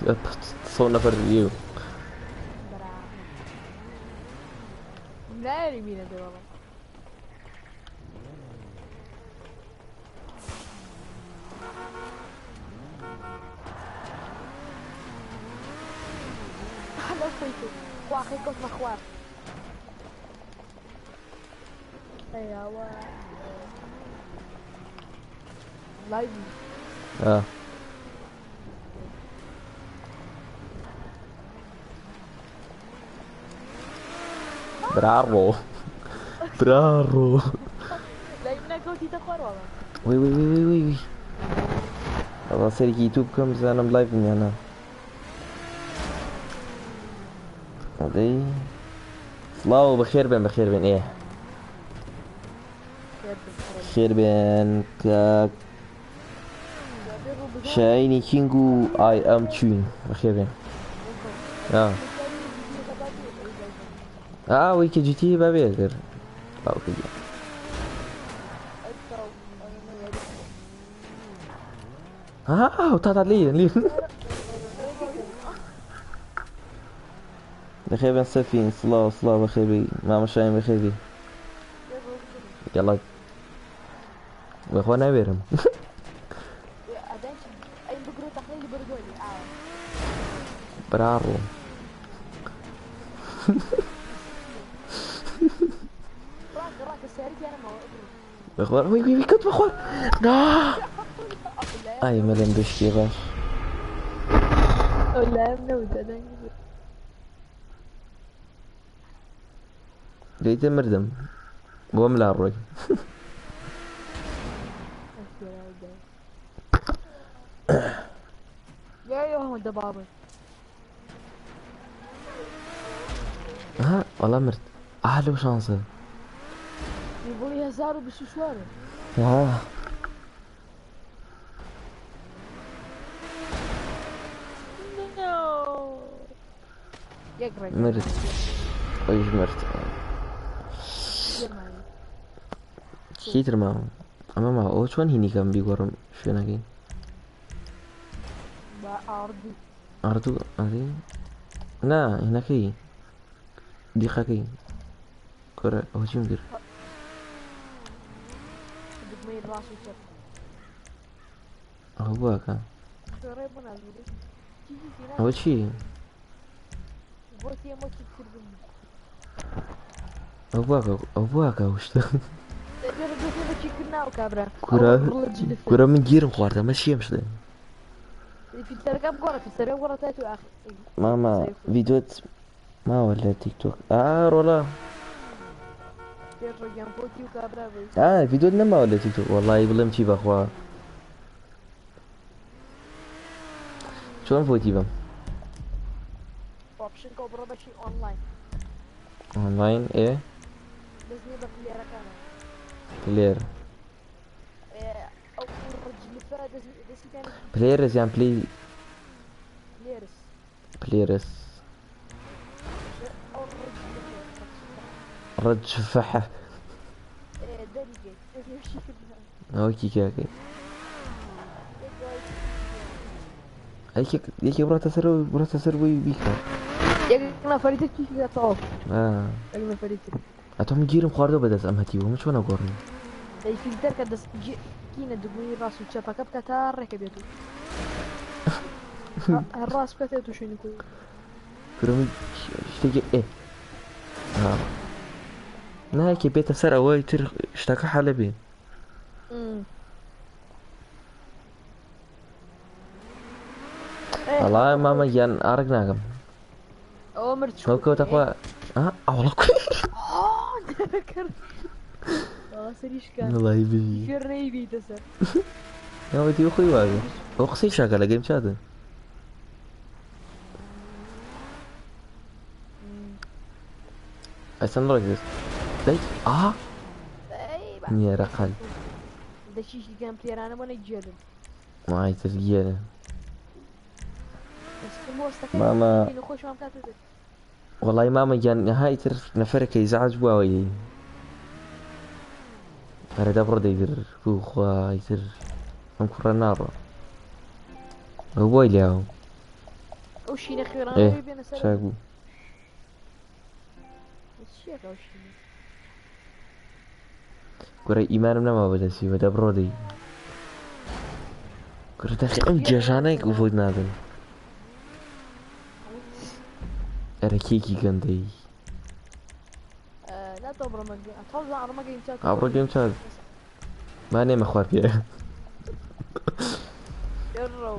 صور نفر ريو. برا لا يمين دي والله. هلا فيكم واخيكم مخوار ايوا لايف اه برارو برارو. لا يمنا كوتي تخور والله. وي وي وي وي وي. والله سيرك يوتيوب كم انا ملايف اني انا هذي صلاو بخير بين بخير بين ايه خير بين كاك شايني كينجو اي ام تشون بخير بين اه اه ويكي جي تي بابي اقدر لا اوكي اه وتعال لي بخير بين سفين صلاو صلاو بخير بي ماما شاين بخير بي يلا واخوانا بيرم برارو بخوار وي وي وي كنت بخوار لا اي ملين بشكي باش ولا منودة لقيت مردم واملا الروي يا يوم دبابة ها والله مرت اهلا شانسه يقول لي هزارو بالشوشوارة ها نو يقرأ مرت ايش مرت كيتر ما اما ما اوش وان هني كان بيقرم شو ناكي بأرضي ارتو هذه لا هناكي دي خاكي كرة هو شو مدير دقمي الراس وشر هو هكا شوري بنا زودي تيجي فينا اول شي بوتي يا موتي كتير بني هو هكا وش ده تقدر بوتي موتي كنا وكابرا كرة من جيرم خوارته ماشي مش ده في الترقب قرة في الترقب قرة تاتو أخي ماما فيديوهات ما ولا تيك توك والله الرجال بوتي وكابرا فيديوهات ما ولا تيك توك والله يبلم شي بخوا شلون فوتي بم اوبشن كوبرا بشي اونلاين اونلاين ايه لازم بقلي ركانه بلاير او الرجل فا دس كان بلايرز يعني ليرس بلايرز او الرجل رج فحة داري لازم يمشي اوكي كاكي هيك برا تسروي بيكا يقنا فريتك كيف يطوف يقنا فريتك اتوم جيرم خواردو بدس ام هتيو مش وانا قرن اي في الدركة دس كينا دقوي راس وشافا كبكة تارك بيتو الراس كتاتو شنو يكون كرمي اشتكي ايه هيك بيت سرقة واي تر اشتكى حلبي والله ماما جان ارقناكم مرت شو كوكو تقوى والله تذكر سريش كان والله يبي في الريبي تسر يا ودي اخوي واقف اقصي شغله جيم شات احسن ركز ليك يا رقل ده شيء كان بليرانا وانا يجلد معي تسجيله بس ماما والله ماما جان هاي تر نفرك يزعج بواوي أريد أبرد يدير فوق يصير أنكر النار هو اللي هو او شینە ايه خێرانەوەی بێنە سەر چاک بوو چیەکە ئەو شینە گوڕە ئیمانم نەما بەدەسی بەدە بڕۆدەی گوڕە دەخی ئەم جێژانەیەک بۆی نادن ئەرە کێکی گەندەی ناتەوە بڕۆمەگە تاڵ ئەڕمەگەین چاک ئابڕۆ گەیم چاک ما نێمە خوار پێ ێڕۆ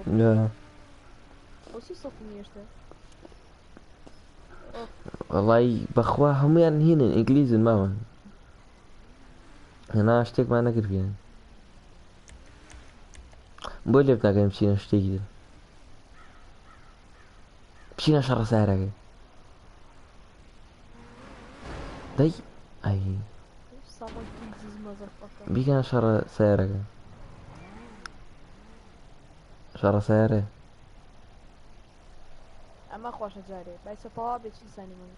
ئەوسی سەڵ نیێشتە وەڵی بەخوا هەمویان هینن ئینگلیزن ماوە هێنا شتێکمان نەکردیان بۆ لێ بناگەیم بچینە شتێکی تر بچینە شەڕە سارەکە دەی ئای بیکەنە شەڕە سیارەکە شەڕە سیارە ئەمە خۆشە جارێ بایسە تەوا بێکی سانی من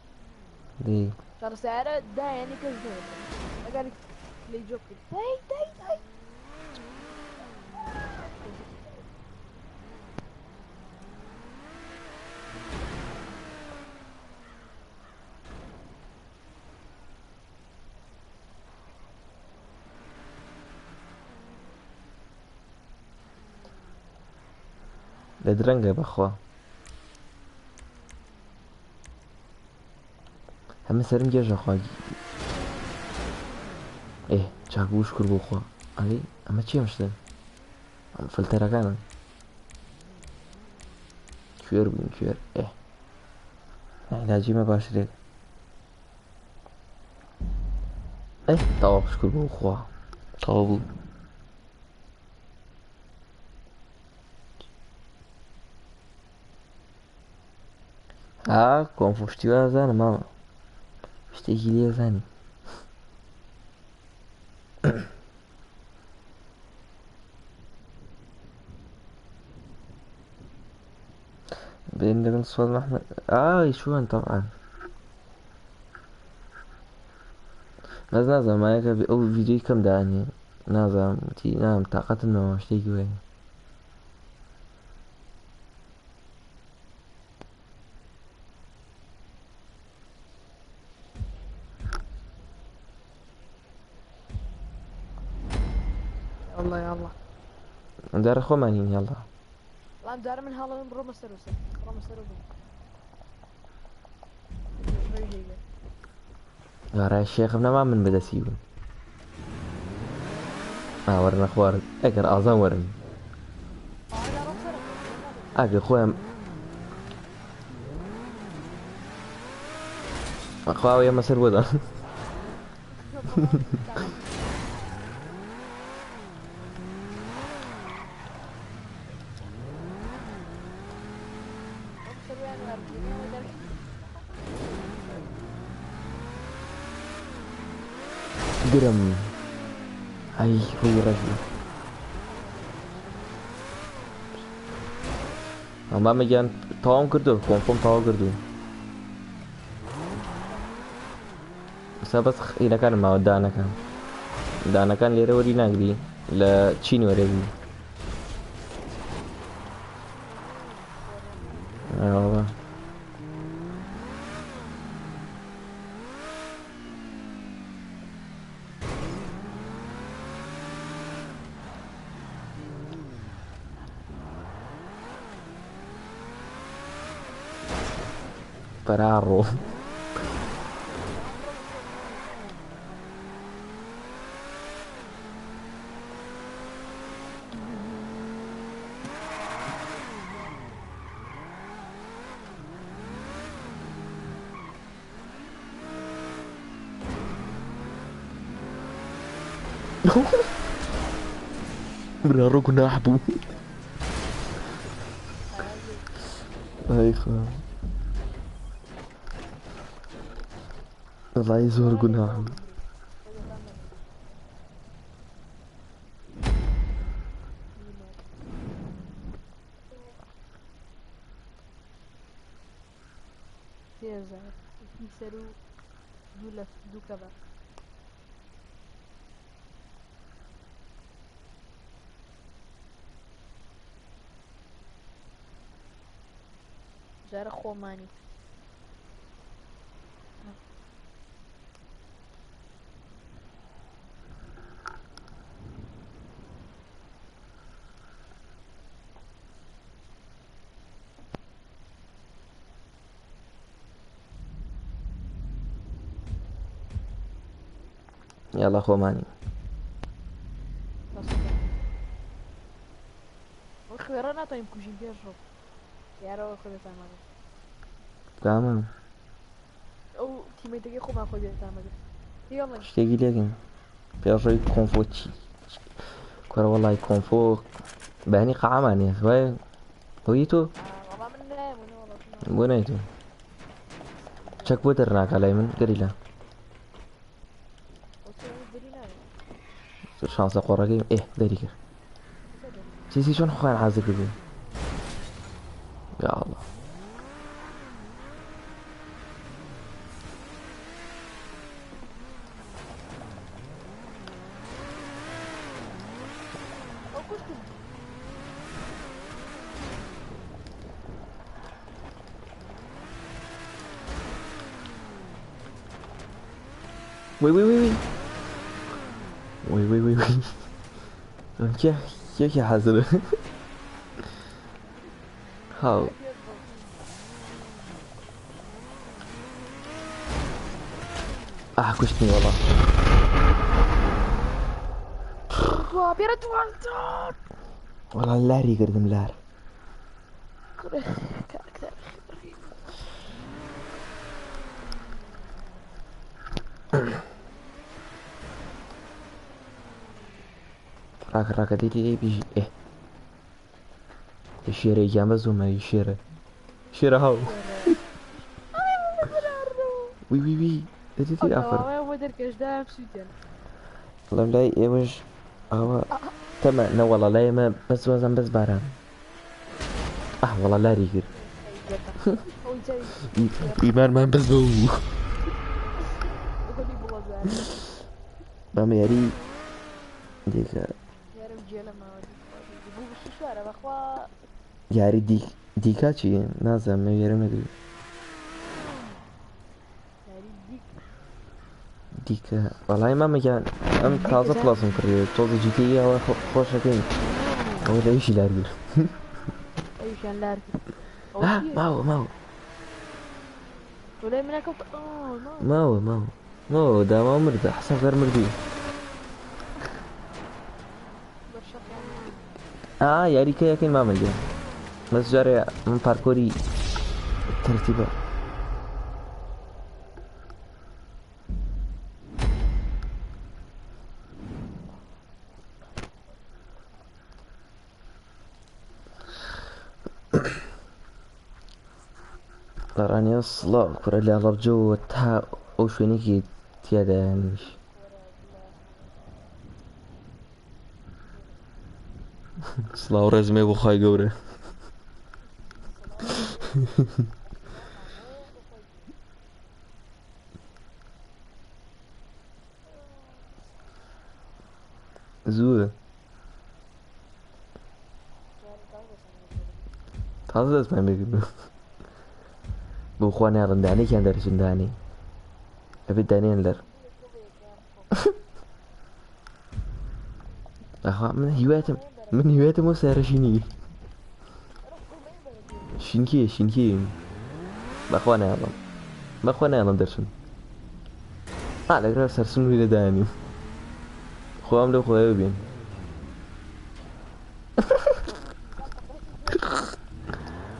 دەی شەڕە سیارە دایانی کەس دێت ئەگەری لەی جۆ کرد دەی دەی دەی لە درەنگە بەخوا هەمە سەرم گێژە خواگی ئێ چاکبوو شکر بۆ خوا ئەڵێ ئەمە چی ئەمشتن ئەم فلتەرەکانن کوێر بووین کوێر ئێ عیلاجیمە باشرێک ئێ تەواو شکر بۆ خوا تەواو بوو ها کۆمفۆشتی وازانە ماوە شتێکی لێزانی بين لبن صوت محمد شو طبعا بس نازم ما يكفي او فيديو كم داني نازم تي نام طاقة انه اشتيك وين والله يلا ندار اخو مانين يلا الان دار من هلا بڕۆ مەسەرۆسە بڕۆ مەسەرۆ يا الشيخ ما من بدا سيبن ورنا خوار اقر اظن ورن اقر خويا اخويا يا مسر ودا قرم اي هو رجل اما میگن تمام کردو کنفرم تمام کردو بس اینا کان ما دانا کان لیره وری نگری ل چین وری بی آه Perarro. Berarro guna abu. Baik. والله يزور قناعهم تێزە سەر و دوو لە دوو کەبە جارە خۆمانی يلا خوماني خوێرە ناتوانین کوژین پێشڕۆ یارەوە خۆ بێتامەگە تمام ئەو تیمەتەکەی خۆمان خۆ بێتامەگە یاڵێ شتێکی لێکن پێڕۆی کۆنفۆ چی کۆرە وەڵای کۆنفۆ بەهێنی قەعامانێ وایە هۆی تۆ وەڵا من نایەمونە وەڵا بۆ نای تۆ چەک بۆ دەرناکە لای من گەریلا دەری نایە شانسە قۆڕەکەی ئێ دەری کرد چیزی چۆن خۆیان حازر کردو یا الله ئەو کوشتم وي وي وي وي وي وي وي وي كيف حازر هاو كشتني والله بيرة توانتون والله لاري قردم لار كاركتر راك دي بيجي ايه الشيرة جنب زوما الشيرة شيرة هاو وي وي وي دي افر ودركش دام سوتين والله لا ايوش هو تمام لا والله لا ما بس وزن بس باران والله لا ريقر ايمان ما بس بو ماما ياري ديك ياري ديكا چي نازم ما ياري مدري ديكا والله ماما كان ام تازه بلاسم كريو توزي جي تي او خوش كاين ولا ايش لاري ايش لاري ما هو ولا منك ما هو ده ما مرضى حسن غير مرضي ياري كي ما ملي بس جاري من باركوري ترتيبه راني اصلا كرة اللي على الجو تا او شوينيكي تيادا يعنيش اصلا ورزمي بو خاي قوري زوه تازه اسمعي بيقولوا بو خواني رنداني كان درش داني ابي داني لر اخا من هوايته مو سيارة شيني شينكي بخوانا يلا درشن على قرار سرسن ويدا داني خوام لو خواه بين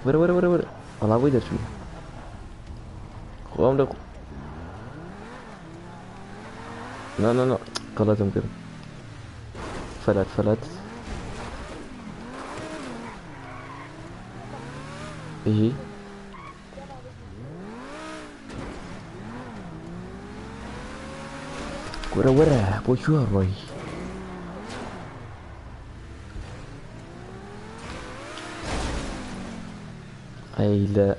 ورا والله ابوي درشن خوام لو لا قلتهم كده فلت ايه ورا بوشو الري اي لا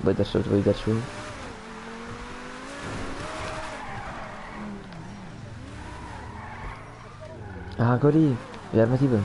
بيدر شو قولي يا ارمتي بهم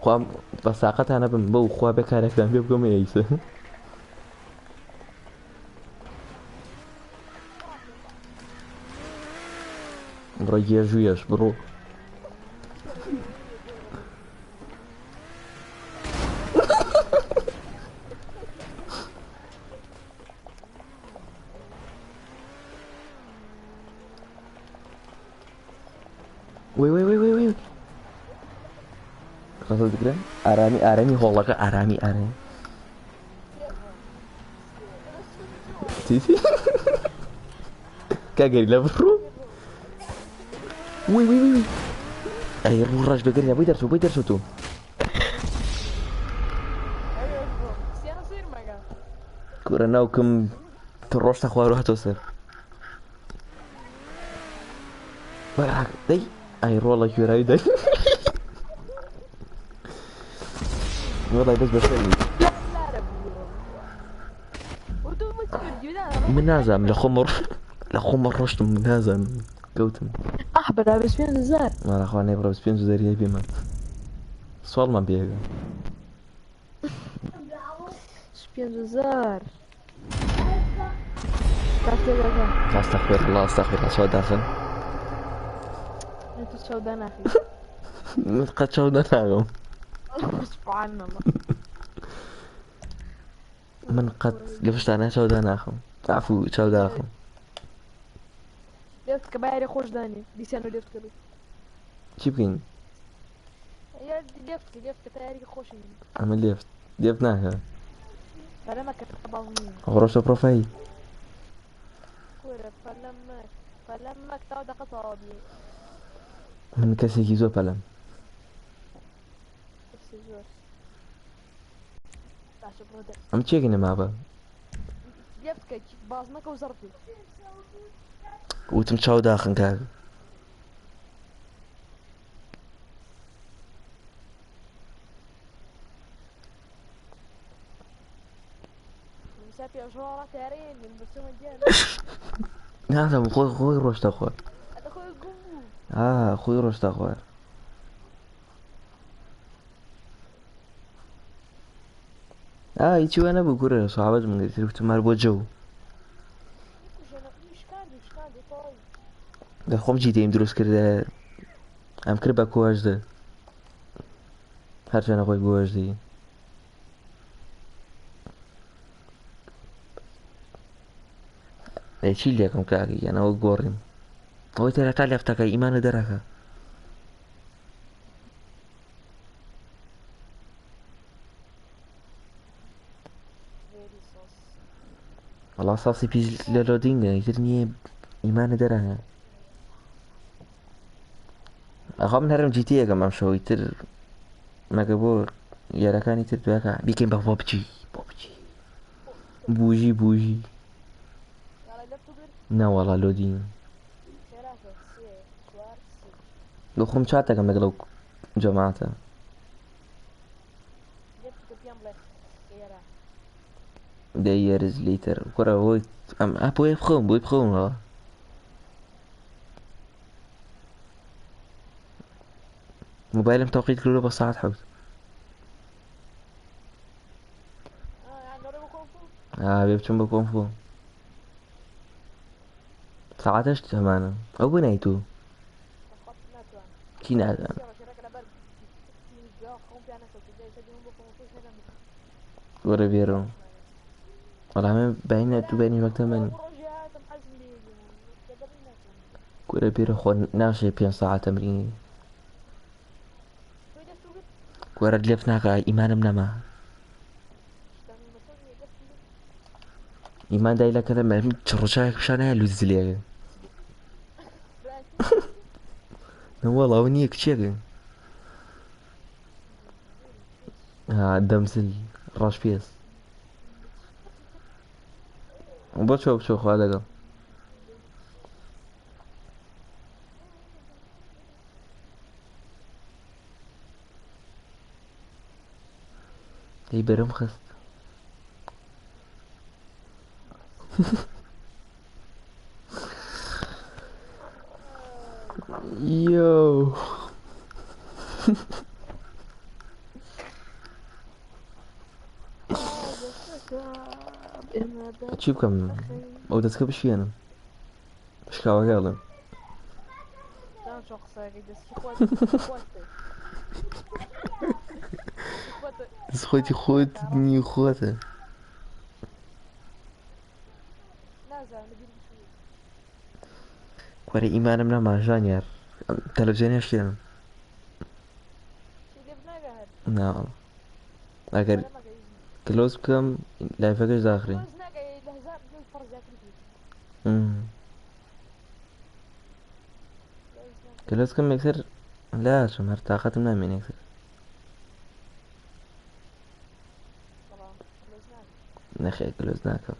خوا بەساقەتانە بم بەو خوا بێکارێکتان پێ بگەم ئەیسە بڕۆ گێژویەش بڕۆ وی ڕزە دەگرن ئارامی ئارامی هۆڵەکە ئارامی ئارامی چیچی کاگەری لە بڕۆ وی ئەی ڕوو ڕەش بگەریا بۆی دەرچوو تو Cristiano sair, mega. کوورە ناوکەم ڕۆشتە خوار و هەتۆ سەر دەی ئای ڕۆڵە کوێراوی دەی وەڵای بەس بەسەری من نازانم لە خۆمە ڕۆشتم نازانم کەوتم احبر بس فين الزار ماڵەخوا نێ بڕە پێنج زەریای بێمە سوالمان پێگە شبين الزار ئاستەخوێر الله ئاستەخوێر چاو داخن انت سودان اخي قەت چاو نەناغم سبحان الله من قەت لە شتانە چاو داناخم عفو چاو داخم ليفت كبايري خوش داني ديسانو ليفت كبير چی بکەین يا ليفت كتايري خوش ئەمە لێفت ناکە فلما كتباظنين ڕۆشتە پرۆفایی كورة فلما كتاو قطابي من کەسێکی زۆر پەلەم بس زور تعشب رودك ئەم چێکی نەمابە ليفت كي بازنك وزرتي وتم چاو داخن کاک مسافي أجوارة تارين من بسوم الجانب نازم خۆی ڕۆشتە خوار هذا خوي قوم خۆی ڕۆشتە خوار هیچی وە نەبوو گورە سوحابەت من گرتر وتمار بۆ جەو دە خۆم جیتەیم دروست کردە ئەم کرد بە کۆژدە هەرچەنە خۆی گۆژدی چی لێکم کاکی یانەوە گۆڕیم ئەوەی تێرە تا لێفتەکە ئیمانە دەرەکە وەڵا ساسی پیش لە لۆدینگە ئیتر نییە ئیمانە دەرەکە ئەخوا من هەرم جیتی یەکەم ئەم شەوەی تر مەگە بۆ یارەکانی تر دوایکە بیکەین بە بۆ بچی بوژی ناوەڵا لۆدین لە خۆم چات دەکەم لەگەڵ ئەو جەماعەتە دەی یەرز لیتر کوڕە بۆی ئەم بۆی بخەومەوە موبایلم تەوقیت کردووە بە ساعت حەوت بێ بچم بە کۆنفۆ ساعتەش هەمانە ئەو بنای تو کی نازانم وەرە بێرەوە وەڵامە باینە تو باینی وەکتە من وەرە بێرە خۆ ناشێ 5 ساعت تەمرینی وەرە لێف ناکە ئیمانم نەما ئیمان دای لەکە لەمە ڕۆژایەک پیشانەیە لوت زلێگە نەوەڵ ئەوە نییە کچێکە دەمزل ڕاش پێس بۆ چۆ بچۆ خوا لەگەڵ دەی بەرەم خست چی بکەم ئەو دەستکە بشێنم شکاوەکەڵم زان چۆن قسەکەی دەستی خۆت دەست خۆتی خۆت نی خۆتە نازانم لەبیر بچوو وەرە ئیمانم نەماژان یار تەلەڤیزیۆنیش شێنم چی لێ بناگە هەر ناوەڵ ئەگەر کلۆز بکەم لایفەکەش داخرێن کلۆز ناگە لە هەزار بێ پڕ زیاتر بێت کلۆز بکەم یەکسەر لاچم هەر تااقەتم نامێن یەکسەر بەڵام کلۆز ناگە نەخێ کلۆز ناکەم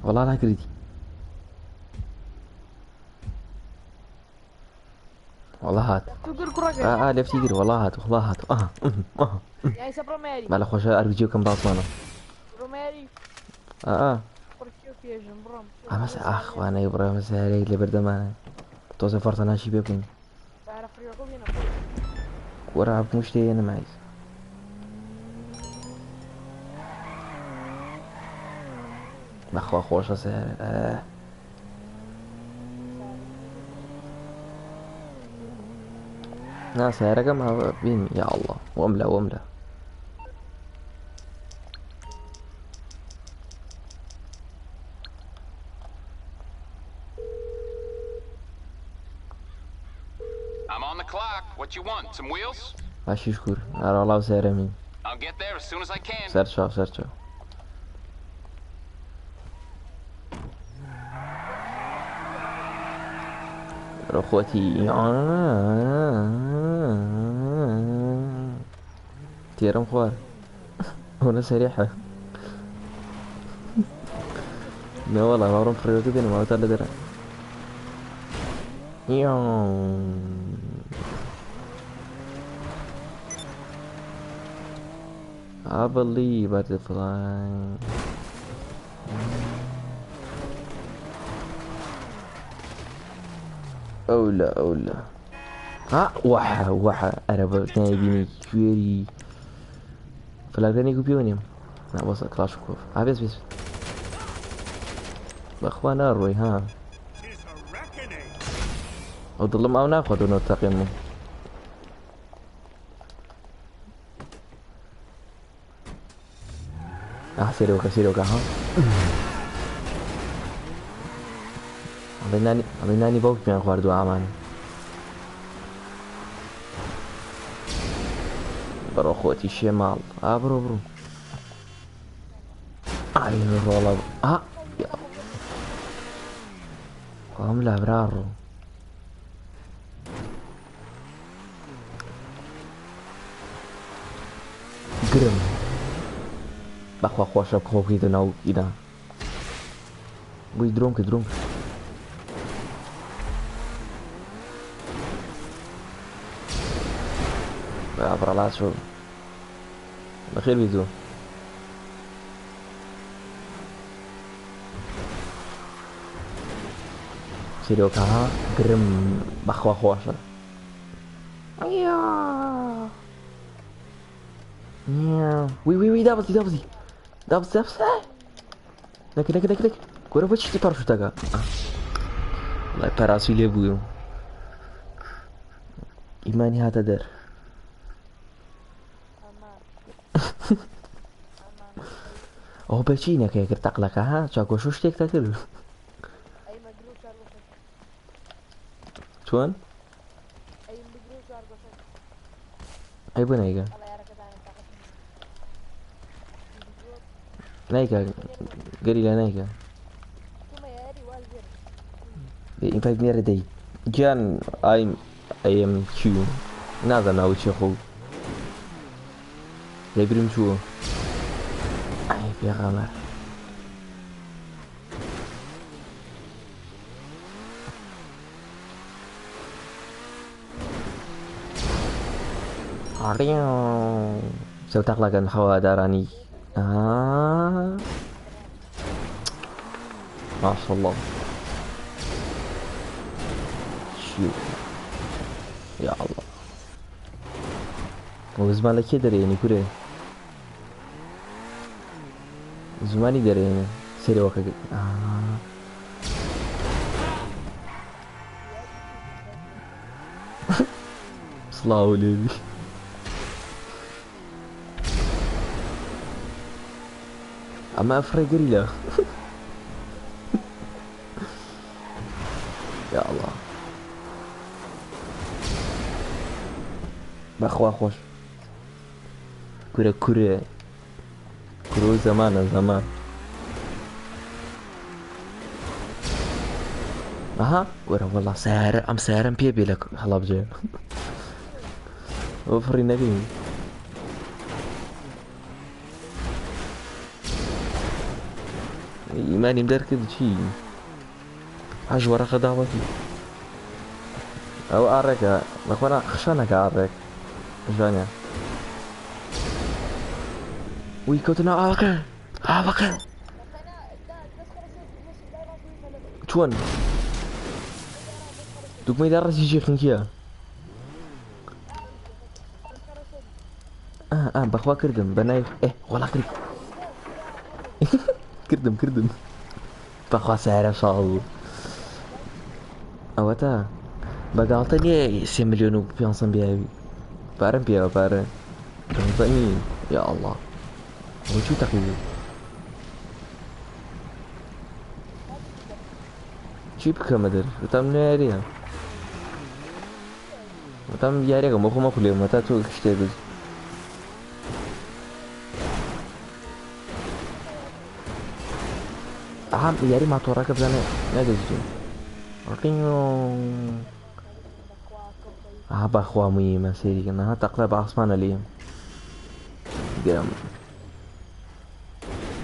وەڵا ناکردی وەڵا هات تو گر کوڕەکە لەفتی گر وەڵا هات وەڵا هات یای سە ڕۆمێری با لە خۆشە ئەربجێ بکەم باسمانە ڕۆمێری قڕکی و پێژم بڕۆم ئەمەسە ئاخوانەی بڕێمە سارەی لە بەردەمانە تۆزە فەرتە ناشی پێ بکەین سارە فریۆکە بێنە وەرە هەموو شتێ نەمایز بەخوا خۆشە سارە نا سارەکەم بین یا الله وەملا وەملا I'm on the clock. What you want? Some wheels? باشی شکور ئاراڵاو سارەمین I'll get there as soon as I can. سەر چاو سەر چاو خۆتی تێرم خوار هنا سريحة لا والله ما رمح فريقة بينا ما وتعالى درا I believe butterfly. أولى أولى ها وحا أنا بنايبيني كويري فلاقاني كوبيونيم لا بص كلاش كوف بس بأخوانا روي ها وضل ما ناخذ ونتقيمه سيروكا ها عملناني بوك بين خواردو عمان برو خوتي الشمال برو والله يا قام لا برارو قرم بخوا خوشب خوكي دناو إذا قوي درونك عبر الله شو بخير بيزو سيروكا ها قرم بخوا خوشة وي دابزي لك كورا بچ تي پارشو تاگا والله پاراسوی لێ بووم ئیمانی هاتە دەر ئەو بەچی نەکەی کرد تەقلەکە ها چاکۆشو شتێک تەکرد چۆن ئەی بۆ نایگە نایکە گەری لە نایکە این فکر میاره دی گیان ایم کیو نازم ناوی چی خو لبریم چوو ای پیغمبر سوتقلق الهواء داراني ما شاء الله شو يا الله وزمان لك يدري يعني كوري زماني دري يعني سيري وقت صلاة وليبي اما افرق قريلا يا الله بخوا خوش كورة كورة كورة زمان اها ورا والله سعر سعر بيبي لك هلا بجي وفري نبي إيماني مدركز شي حاج ورقة دعوتي أو أعرق أخوانا خشانك أعرق جانيا وي كوتنا أبكر شون دوك ما يدرس يجي خنكيا بخوا كردم بنايف والله كردم بخوا سعره صعب أوتا بقالتني 3 مليون و 500 بيها بارن بيها بارن رمضاني يا الله وشو تقييم شي بكم مدر وتم ناريها وتم ياريها مخو اليوم متى تو كشتي أهم ياري ما توراك بزانه ندزجين رقينو بخوا مهمة سيري كنا تقلب عصمان اليوم قام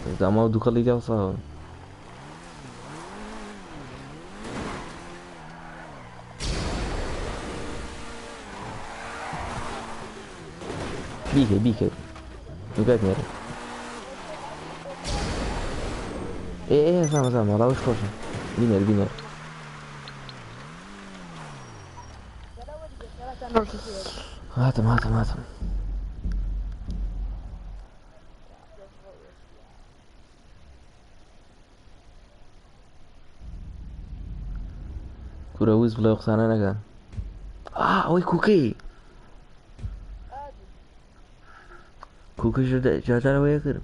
إذا ما ودوك اللي جاو صار بيكي نقاك ميري ايه سامة والله وش خوشة بينر هاتم كروز بلا يقصانا نكا وي كوكي جاتا ويا كرم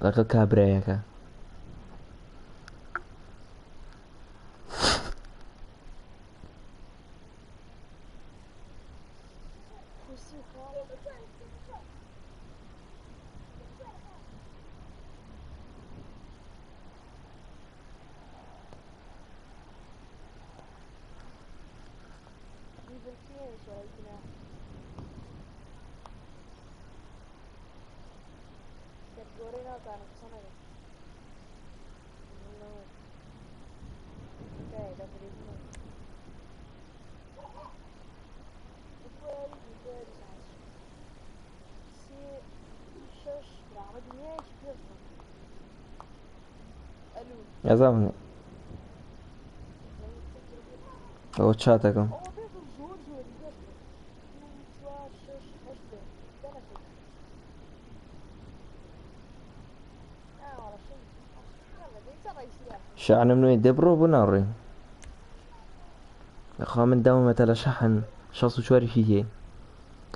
لك كابريا كا يا زلمة هو تشاتكم شحن منو يدبروا بناري اخوة من دوامة على شحن شخص شواري فيه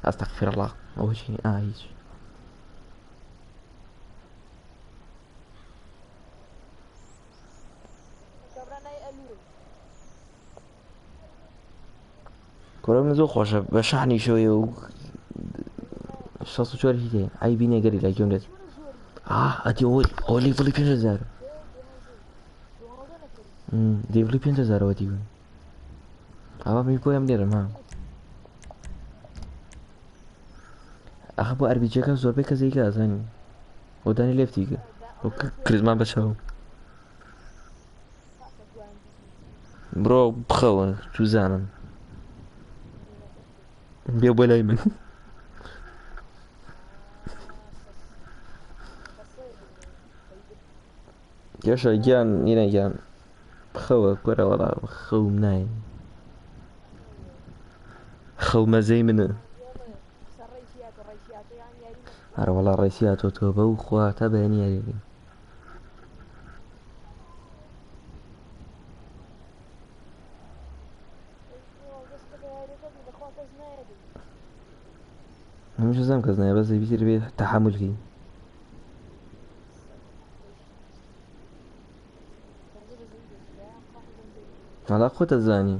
استغفر الله اول شيء هيك كل من ذو خوشه بشحني شوية و شخص شواري فيه اي بيني قري لا جملة ادي اولي فولي 5000 دیڤڵی 5,000ەوە دیون ئەوە می بۆیان لێرم ها ئەخە بۆ ئەربیجەکە زۆربەی کەسێکی ئازانی بۆ دانی لێفتیگە کریزمان بەچاو بڕۆ بخەوە تووزانم بێ بۆ لای من گەشە گیان ئینە گیان بخەوە کۆرە وەڵا خەوم نایە خەو مەزەی منە هەر وەڵا ڕێسیاتۆ تۆ بە و خوا تا بەیانی یاریێنی هەمیشە زەم کەس نایە بەسە بیتر بێ تەحملکی وەڵا خۆتە زانی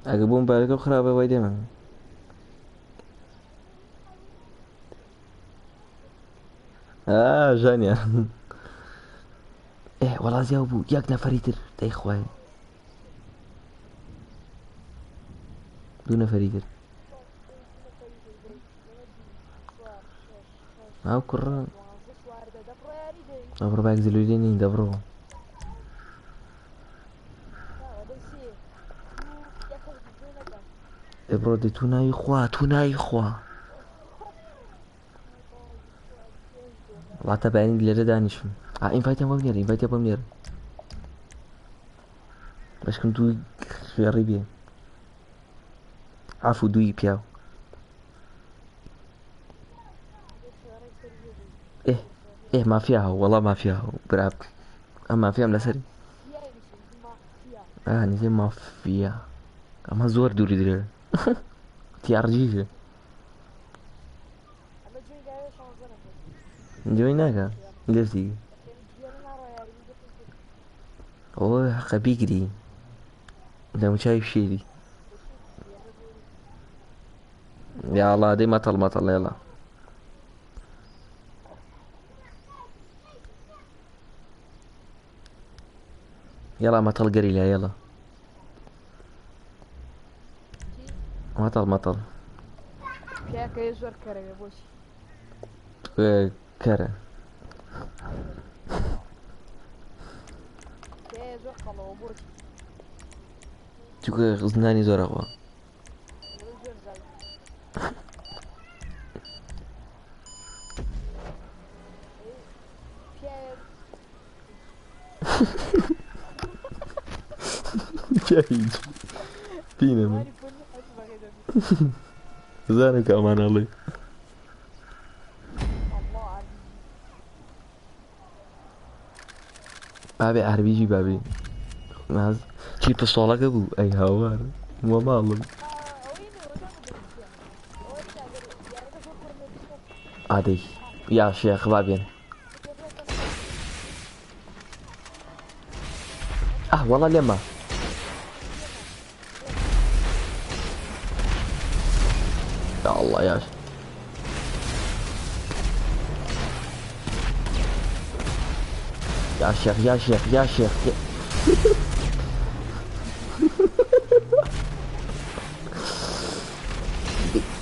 ئەگە بۆم بارەکە خراپە وای دێمە ژانیا وەڵا زیاو بوو یەک نەفەری تر دەیخوایە دوو نەفەری تر ئەو کوڕە ئەبڕ باک زلوی نین دەبڕۆ ئێبڕۆ دەی تو ناوی خوا تو ناوی خوا وڵاتە بەینی لێرە دانیشم ئینڤایتیان بۆم نێرە ئینڤایتیان بۆم نێرە بەشکم دووی خوێڕی بێ عفو دووی پیاو مافیا هەو وەڵا مافیا هەو برا ئەم مافیام لەسەری نزیێ مافیا ئەمە زۆر دووری درێ تیارجیژە جوێی ناکە لێفتی ئەوە حەقە بیگری دەموچاوی شێری یاڵا دەی مەتەڵ مەتەڵ ێڵە يلا مطل قريلة يلا مطل كيكا يزور كرة يا بوسي كرة كيكا يزور خلو بورتي تقول غزناني زور أخوة شاهد فينا من زانك أمان الله بابي عربيجي بابي ناز شي بصولك أبو أي هوار ما معلم عادي يا شيخ بابين والله لما يا الله يا شيخ يا شيخ يا شيخ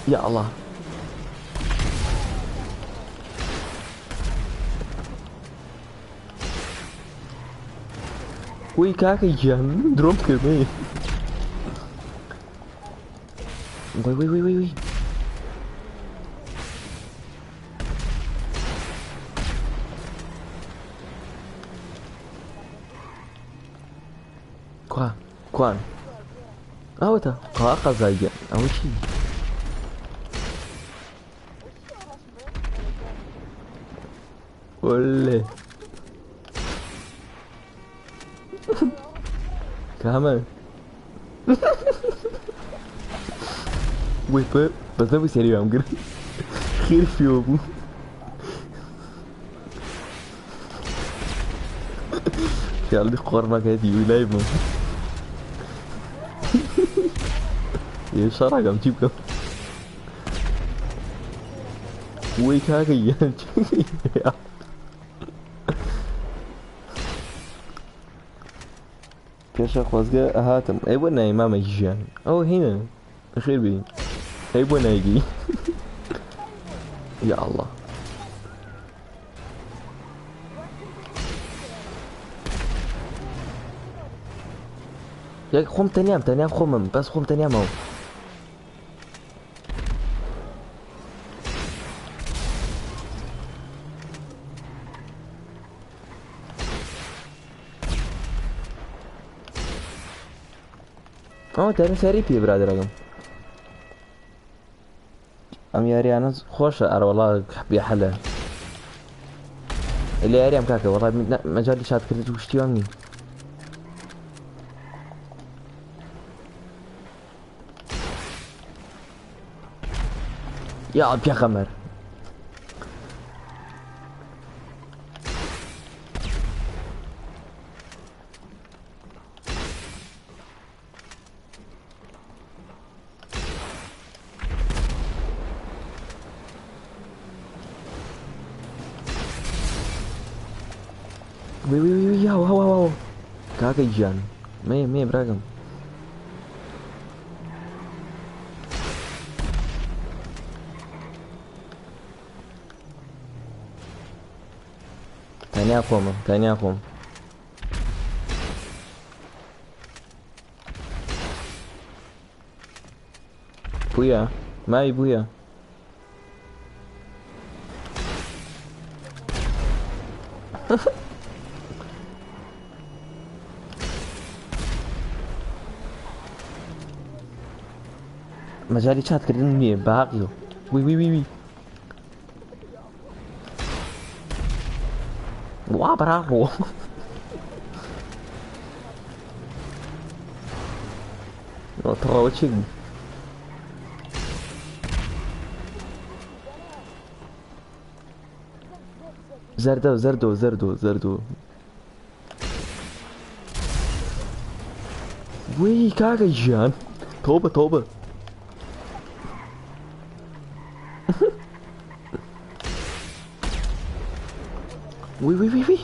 يا الله وي كاكا جان دروب كرمي وي كوان اوتا قاقا زايجا او شي ولا كمان وي بس ده سريع عم قرر خير في ابو يا اللي قرنا كذي ولايبه يا شرع قام تجيب كم وي كاكي پێشە خۆزگە ئەهاتم ئەی بۆ نای مامەی ژیان ئەو هینە خێر بی ئەی بۆ نایگی یا الله یەک خۆم تەنیام خۆمم بەس خۆم تەنیامەوە ئەوە تەنە سەری پێ برادەرەکەم ئەم یاریانە خۆشە ئەرەوەڵا بێحەلە لە یاریام کاکە وەڵا مەجای شادکردت و شتیوان نی یا پێخەمەر وی هاو کاکەی گیان مێ براگەم تانیا خۆم بوویە ماوی بوویە مەجای چاتکردن نییە باقیۆ وی وا بەراڕۆ تڕەوە چی زەردۆ وی کاکە ژیان تۆبە وی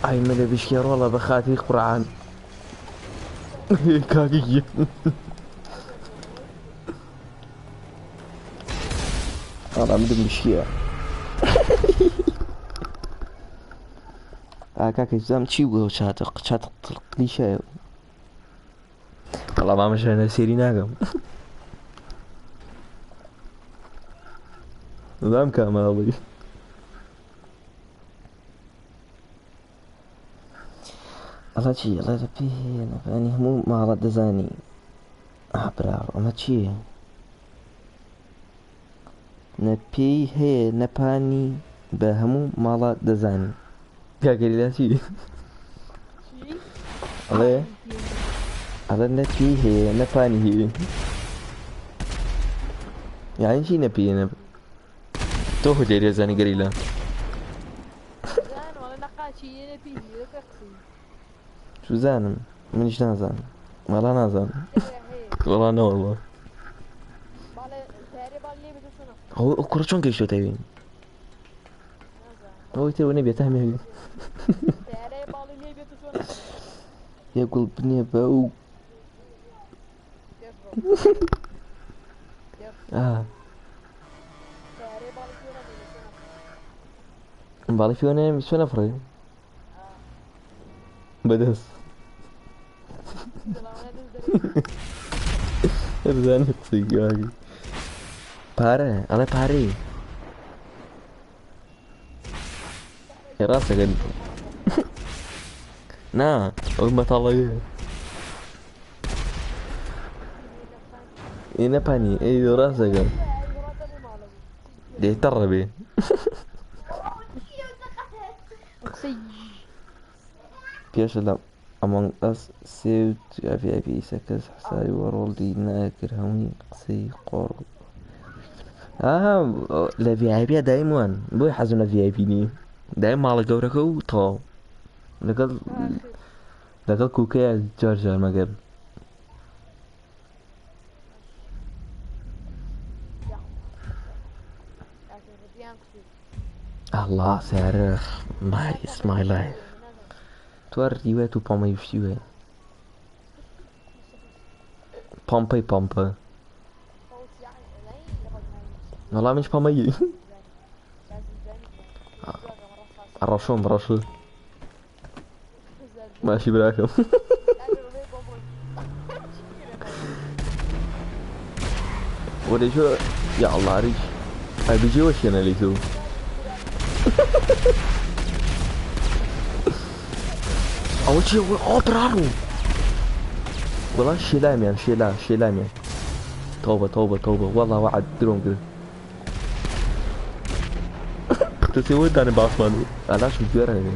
ئای مەلە بشکێ ڕۆڵە بە خاتری قورعان کاکە گیان ئاڵا مدم بشکیە کاکە زام چی بووە چاتە قلیشایە وەڵا مامەشانە سێری ناگەم زام کاماڵی ئەڵە چی ئەڵە لە پێ نەپانی هەموو ماڵە دەزانی براڕ ئەمە چییە نە پێی هەیە نەپانی بە هەموو ماڵە دەزانی کاگەریلا چی ئەڵە نە پێی هەیە نەپانی هەیە یانی چی نەپێ نە تۆ هەجێری زانی گەریلا سوزانم منیش نازانم وەڵا نازانم وەڵا نەوەڵڵا ئەو کوڕە چۆن گەیشتۆتەوێن ئەوەی تێوە نەبێت هەمێوی یە گوڵ بنێ بە ئەو باڵی فێوە چۆن نەفڕێ بەدەست هەرزانە قسەی گاگی پارە ئەڵێ پارەی ڕاستەکەن نا ئەو مەتاڵەیە ئێ نەپانی ئەی ڕاستەکەن دێتەڕە بێ پێشە لە Among Us سێوت VIP ئیسە کەس حسابی وەڕۆڵدی ناکرد هەمووی قسەی قۆڕ لە VIP دایم وان بۆی حەزم لە VIP نی دایم ماڵە گەورەکە و تەواو لەگەڵ کوکەیە جار مەگەر Allah سیارە it's my life توار دیوێت و پاڵمەی وشتی وێ پامپای پامپا فوت يعني قليل يقعد معي. والله مش بامي لازم زين. الرشوم برشو زين. ماشي براكم يعني ربيع بابون. ودي شو يا الله ريش هاي بيجي وش انا اللي تو اول شيء برارو والله شيلام يعني شيلام يعني توبة والله وعد درون كده تسوي داني باسمان انا شو جرى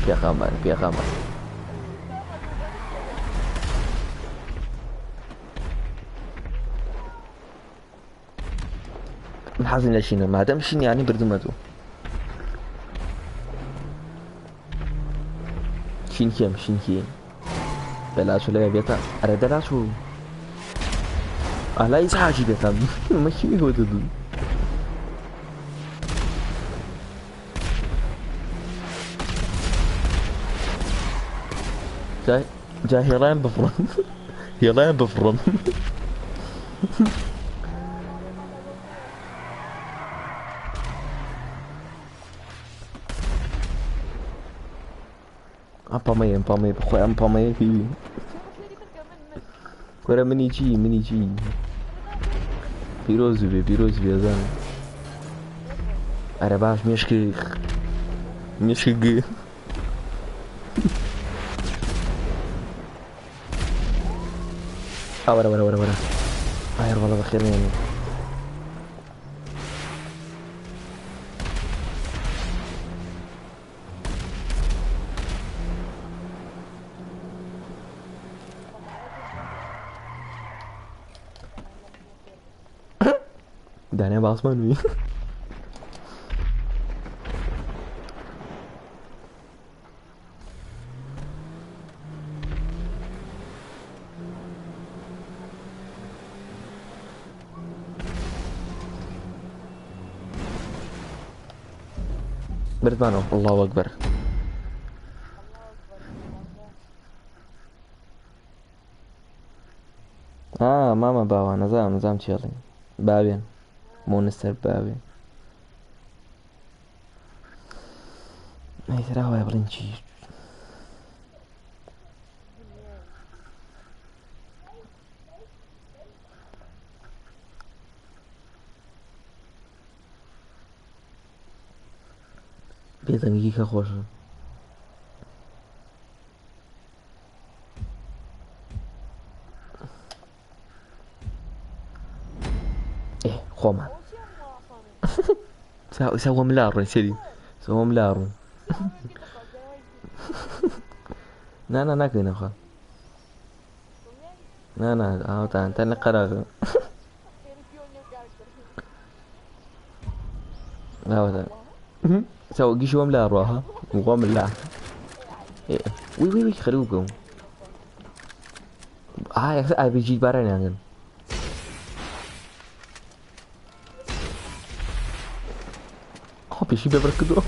يا خامر من حزن لشينا ما دام شين يعني بردمتو شين كيم بلاشو لا بيتا ارى دلاشو لا يسحاجي بيتا ماشي هو تدو جاي هيرين بفرن هيرين بفرن أمبامي بخوي أمبامي في كورا مني جي بيروز بي أزان أنا باش مشكي ورا خير والله بخير يعني داني باسمان وي بردمانو الله أكبر ماما باوا نظام تشيلي بابين مونستر بابين هاي ترى هو يبلنشي بيزنجي كخوش ايه خوما سوى ملارن سيدي سوى ملارن نا ناكلنا خا نا تاني قرار لا سوى جيش وملا روها وملا وي خلوكم هاي بيجي بارين يعني بيجي ببركضو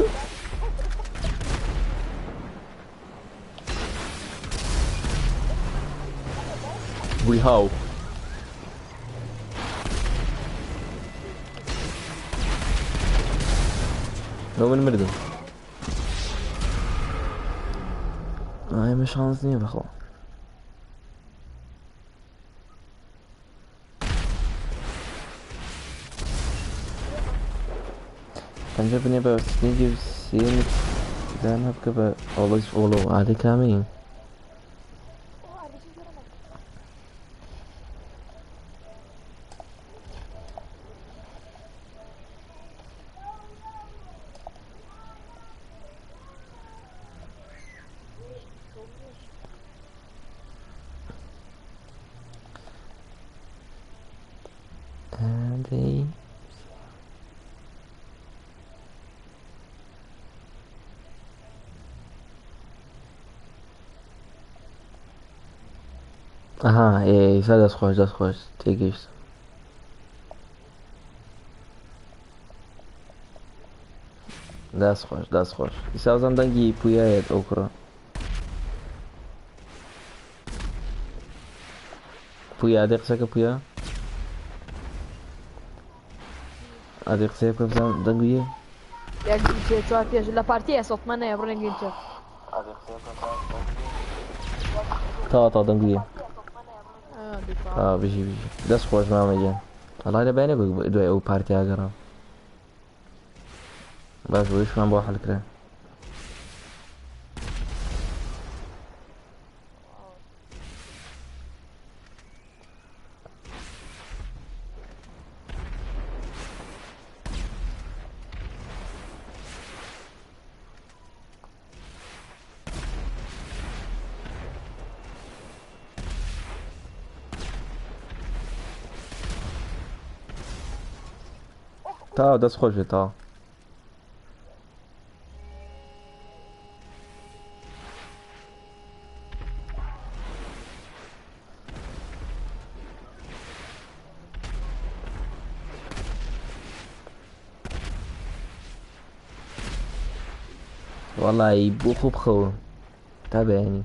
وي هاو لو من مردم هاي مش شانس نية بخو عجبني بس نيجي بسين ذهب كبا always follow على كامين هذي aha ça das خوش تيجيش das خوش İstersen dangi puya et okura پویا ادی قسەکە پویا ادی قسەیە بکە بزانم دەنگویە یک سه چهار پیش لپارتی اسات من نه برن گیرچه تا دەنگویە دفاع بژی دەست خۆش مامەگەن هەڵا لە بینە دوای ئەو پارتیا گەڕام باش بۆیشمان بۆ حەلکرا تا دەست خۆش بێت تا وەڵی بۆ خوب خەوە تا بەیانی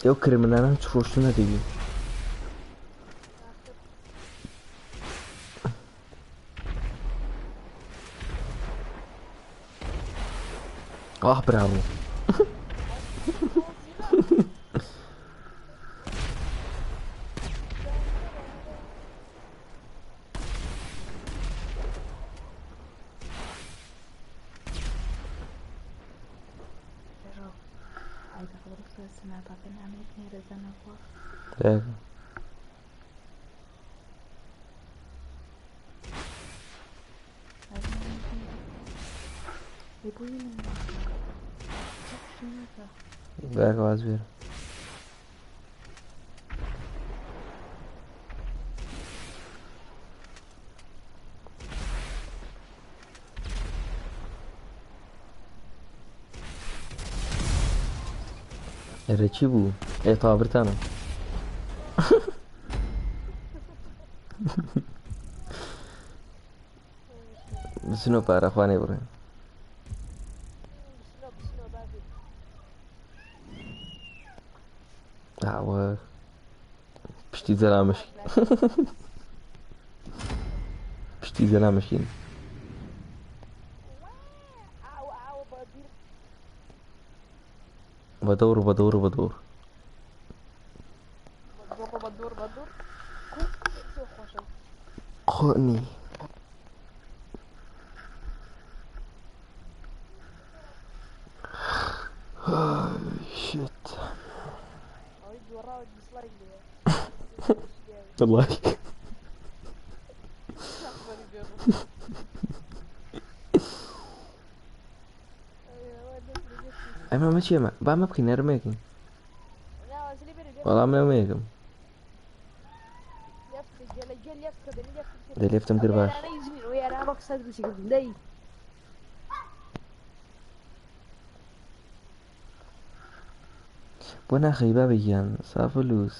ئێو کرمنانان چ ڕۆشتو نەدەبی براڤۆ تێکە باکە واز بێرە ئێرە چی بوو تا برتانە بچنەوە پارەخوانێ بڕێن داوە پشتی جەلامەشی پشتی جەلامەشین بەدەور بدور قۆنی شت والله ئەمە مەچێمە با مە بکەین نەرمەکەین وەڵام نەمەیەکم دەلێفتم کرد باش بۆ ناخەی بابەگیان سافە لووس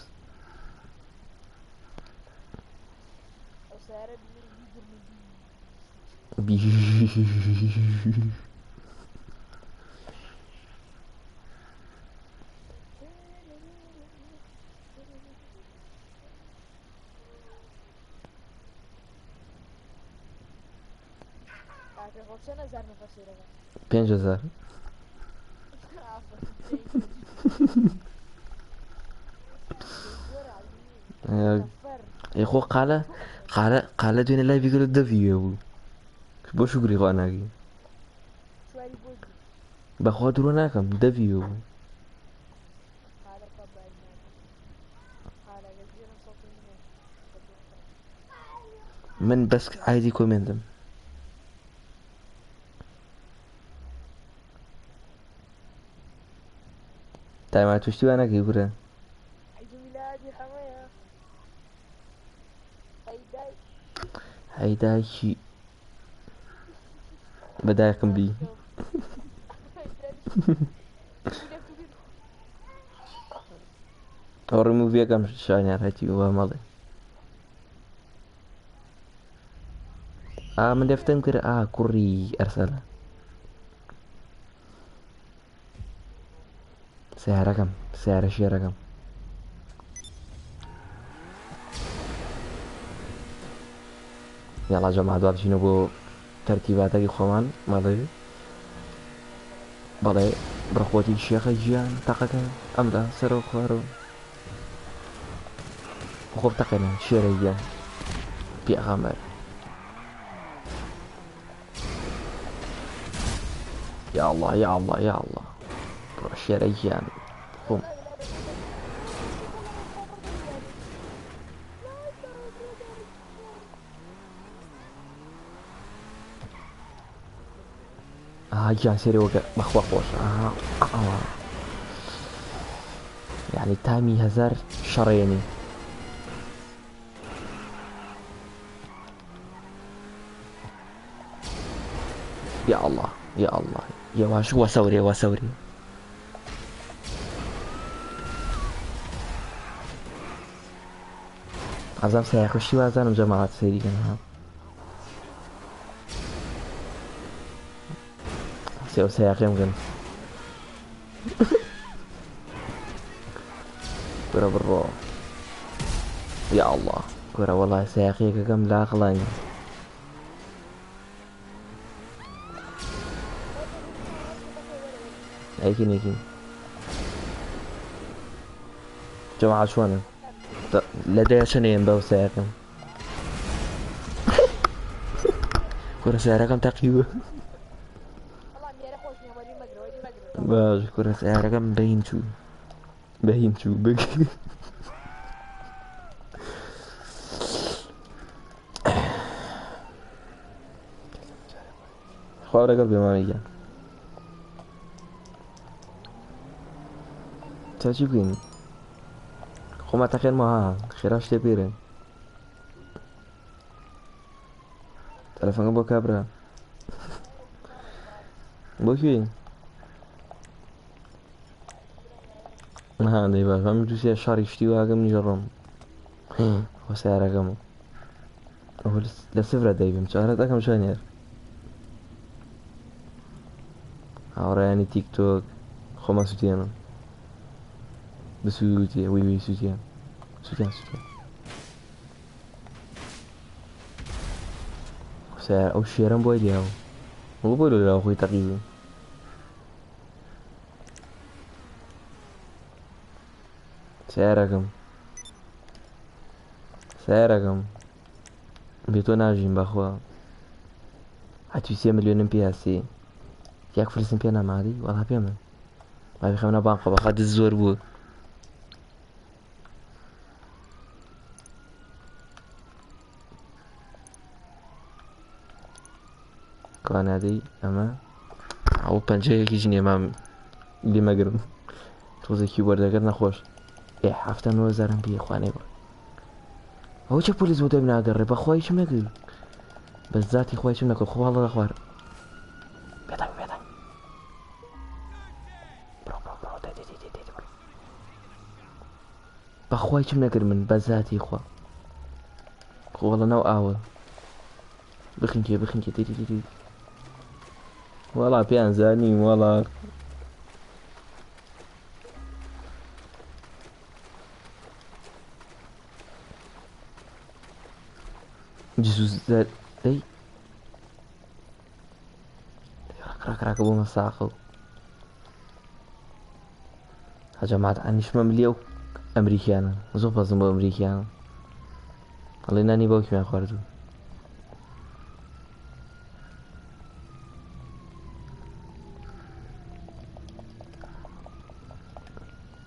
پێنج هەزار خۆ قالە دوێنێ لای بیگەرە دەڤیوێ بوو بۆ شوگری خوا ناگەی بەخوا درۆ ناکەم دەڤیوێ بوو من بەس ئایدی کۆمێندم تایما توشتی وانە کەی گورە هەیداکی بەدایکم بی ئەو ڕموڤیەکەم شانیار هەتی وە مەڵێ من دەفتەم کرد کوڕی ئەرسەلە سیارەکەم سیارە شێرەکەم یاڵا جەماعە دوا بچینە بۆ تەرتیباتەکەی خۆمان مەڵێ بەڵێ بڕخۆتی شێخە گیان تەقەکە ئەمدا سەرەوە خوارەوە خۆب تەقەنە شێرە گیان پێغەمبەر یا الله یا الله یا الله بڕە شێرە گیان خۆم گیان سێرەوەکە بەخوا خۆشە یعنی تامی هەزار شەڕێنی یا الله یا الله یەواش وەسەورێ وەسەورێ ئازام سایەخشتی وازانم جەماعەت سەیریکەن ها سێو سایەقێم گەن گورە بڕۆ یا الله گورە وەڵای سایەقیەکەکەم لاقڵانی ئەیکن ئەیکن جەماعەت چۆنن لە دەیە چەنێن بەو سایەقەم گورە سیارەکەم تەقیوە باش گورە سیارەکەم بەهیم چوو بگیر خوا لەگەڵ بێمانەیە چاچی بکەین خۆمان تەقێنمەوە ها خێرا شتێ پێرە تەلەفۆنەکەم بۆ کابرا بۆ کوێ دەی باش من دووسێ شەڕی شتی واگەم نیژەڕۆم خۆ سیارەکەم لە سفرە دەیبم چارە دەکەم شانێر هاوڕێیانی تیکتۆک خۆمە سووتێنم بسووتێ وی سووتێن سووتێن سیار ئەو شێرم بۆی دیاو وە بۆ لەلاو خۆی تەقیبوو سیارەکەم بێ تۆ ناژین بەخوا هەتوی 3 ملیۆنم پێیاسی یاک فرسم پێ نامادی وەڵا پێ من وای بخەمنە بانقە بەخوا دز زۆر بوو کوانادەی ئەمە ئەو پەنجەیەکیش نێمام لیمەگرم تۆزێکی وەردەگەر نەخۆش 7,000 پێ خوانێ بڕ ئەو چه پۆلیس بۆ دەم ناگەڕێ بەخوای چم نەکرد بە زاتی خوای چم نەکرد خۆڵە خوار بێدەنگ بڕۆ بەخوای چم نەکرد من بە زاتی خوا خۆڵە ناو ئاوە بخینکێ دیدی وەڵا پێیان زانیم وەڵا جزوزەر دەی ڕاکە بۆ مەساقە و هەجەمات ئەنیشمەم لێ و ئەمریکیانە زۆر بەزم بۆ ئەمریکیانە هەڵێ نانی باوکیان خواردوو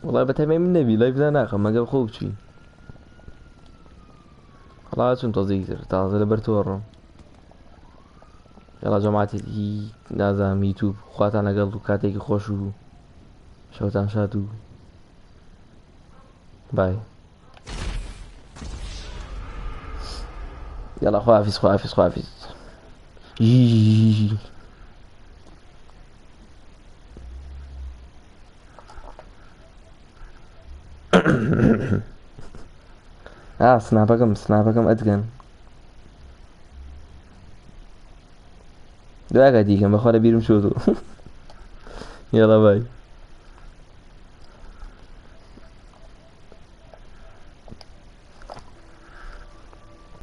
وڵای بەتەمەی من نەبی لای بدا ناخەم مەگەڵ خۆ بچوی هەڵا چون تۆزێکی تر تازە لەبەر تۆڕم یاڵا جەماعەتی نازانم یوتیوب خواتان لەگەڵ و کاتێکی خۆش و شەوتان شاد و بای يلا خافز سناپەکەم ئەدگەن دوایگە دیکەم بەخوا لە بیرم چۆتەوە. يلا باي.